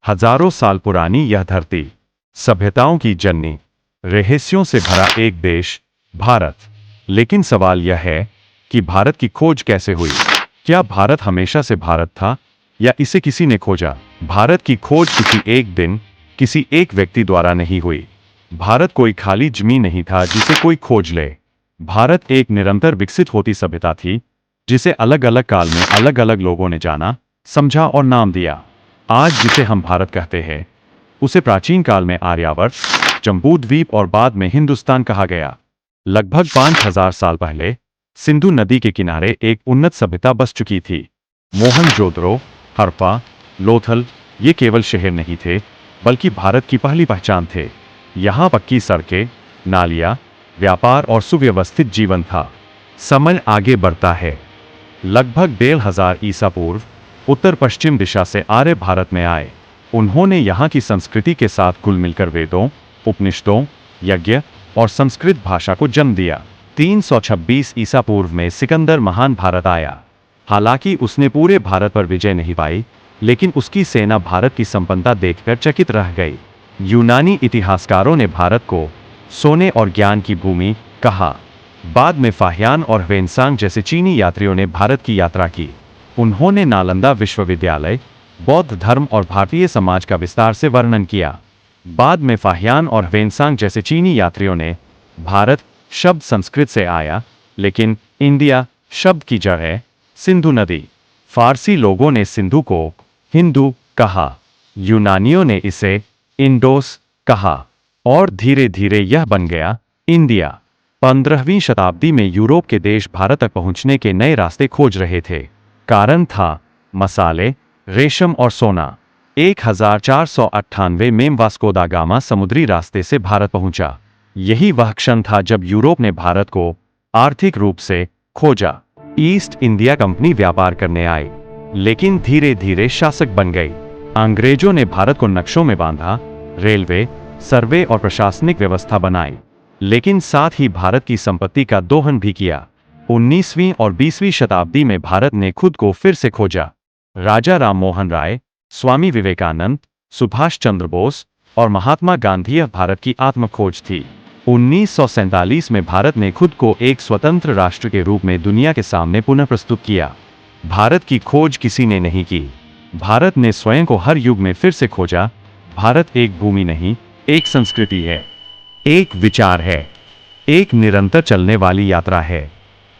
हजारों साल पुरानी यह धरती, सभ्यताओं की जननी, रहस्यों से भरा एक देश, भारत। लेकिन सवाल यह है कि भारत की खोज कैसे हुई? क्या भारत हमेशा से भारत था या इसे किसी ने खोजा? भारत की खोज किसी एक दिन, किसी एक व्यक्ति द्वारा नहीं हुई। भारत कोई खाली जमीन नहीं था जिसे कोई खोज ले। भारत एक निरंतर विकसित होती सभ्यता थी, जिसे अलग अलग काल में अलग अलग लोगों ने जाना, समझा और नाम दिया। आज जिसे हम भारत कहते हैं, उसे प्राचीन काल में आर्यावर्त, जम्बूद्वीप और बाद में हिंदुस्तान कहा गया। लगभग 5000 साल पहले सिंधु नदी के किनारे एक उन्नत सभ्यता बस चुकी थी। मोहनजोदड़ो, हड़प्पा, लोथल ये केवल शहर नहीं थे, बल्कि भारत की पहली पहचान थे। यहाँ पक्की सड़कें, नालियाँ, व्यापार और सुव्यवस्थित जीवन था। समय आगे बढ़ता है। लगभग 1500 ईसा पूर्व उत्तर पश्चिम दिशा से आर्य भारत में आए। उन्होंने यहाँ की संस्कृति के साथ घुल मिलकर वेदों, उपनिषदों, यज्ञ और संस्कृत भाषा को जन्म दिया। 326 ईसा पूर्व में सिकंदर महान भारत आया। हालांकि उसने पूरे भारत पर विजय नहीं पाई, लेकिन उसकी सेना भारत की संपन्नता देखकर चकित रह गई। यूनानी इतिहासकारों ने भारत को सोने और ज्ञान की भूमि कहा। बाद में फाहियान और ह्वेनसांग जैसे चीनी यात्रियों ने भारत की यात्रा की। उन्होंने नालंदा विश्वविद्यालय, बौद्ध धर्म और भारतीय समाज का विस्तार से वर्णन किया। बाद में फाहियान और ह्वेनसांग जैसे चीनी यात्रियों ने भारत शब्द संस्कृत से आया, लेकिन इंडिया शब्द की जड़ है सिंधु नदी। फारसी लोगों ने सिंधु को हिंदू कहा, यूनानियों ने इसे इंडोस कहा और धीरे धीरे यह बन गया इंडिया। 15वीं शताब्दी में यूरोप के देश भारत तक पहुंचने के नए रास्ते खोज रहे थे। कारण था मसाले, रेशम और सोना। 1498 में वास्को दा गामा समुद्री रास्ते से भारत पहुंचा। यही वह क्षण था जब यूरोप ने भारत को आर्थिक रूप से खोजा। ईस्ट इंडिया कंपनी व्यापार करने आई, लेकिन धीरे धीरे शासक बन गई। अंग्रेजों ने भारत को नक्शों में बांधा, रेलवे, सर्वे और प्रशासनिक व्यवस्था बनाई, लेकिन साथ ही भारत की संपत्ति का दोहन भी किया। 19वीं और 20वीं शताब्दी में भारत ने खुद को फिर से खोजा। राजा राम मोहन राय, स्वामी विवेकानंद, सुभाष चंद्र बोस और महात्मा गांधी भारत की आत्मखोज थी। 1947 में भारत ने खुद को एक स्वतंत्र राष्ट्र के रूप में दुनिया के सामने पुनः प्रस्तुत किया। भारत की खोज किसी ने नहीं की, भारत ने स्वयं को हर युग में फिर से खोजा। भारत एक भूमि नहीं, एक संस्कृति है, एक विचार है, एक निरंतर चलने वाली यात्रा है।